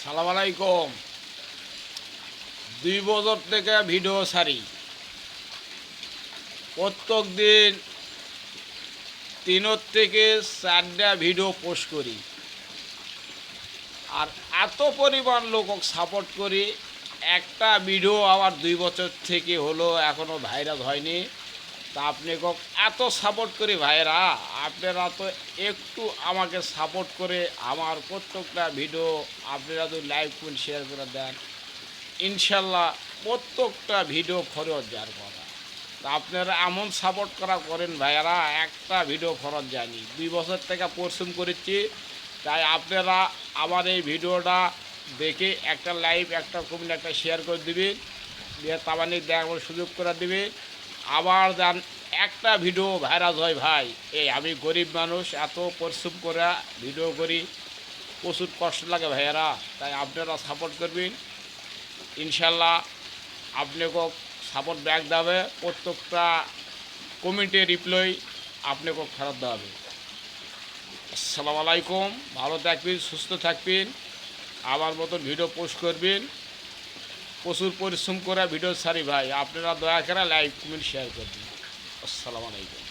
সালাম আলাইকুম। 2 বছর থেকে ভিডিও ছাড়ি, প্রত্যেক দিন 3 থেকে 4টা ভিডিও পোস্ট করি, আর এত পরিমাণ লোক সাপোর্ট করি। একটা ভিডিও আবার 2 বছর থেকে হলো এখনও ভাইরাল হয়নি। তা আপনি এত সাপোর্ট করি ভাইরা, আপনারা তো একটু আমাকে সাপোর্ট করে আমার প্রত্যেকটা ভিডিও আপনারা যদি লাইক করে শেয়ার করে দেন, ইনশাল্লাহ প্রত্যেকটা ভিডিও খরচ যাওয়ার কথা। তা আপনারা এমন সাপোর্ট করেন ভাইয়ারা, একটা ভিডিও খরচ যায়নি। 2 বছর থেকে পরিশ্রম করেছি, তাই আপনারা আমার এই ভিডিওটা দেখে একটা লাইক, একটা কমেন্ট, একটা শেয়ার করে দিবেন, দিয়ে তাবানি দেখার সুযোগ করে দিবে। আবার যান একটা ভিডিও ভাইরাল হয় ভাই, এই আমি গরিব মানুষ, এত পরিশ্রম করে ভিডিও করি, প্রচুর কষ্ট লাগে ভাইয়ারা। তাই আপনারা সাপোর্ট করবেন, ইনশাল্লাহ আপনাকেও সাপোর্ট ব্যাক দেবে। প্রত্যেকটা কমেন্টে রিপ্লাই আপনাকেও ফেরত দেওয়া। আসসালামু আলাইকুম। ভালো থাকবেন, সুস্থ থাকবেন, আমার মতন ভিডিও পোস্ট করবেন। প্রচুর পরিশ্রম করে ভিডিও ছাড়ি ভাই, আপনারা দয়া করে লাইক কমেন্ট শেয়ার করবেন। আসসালামু আলাইকুম।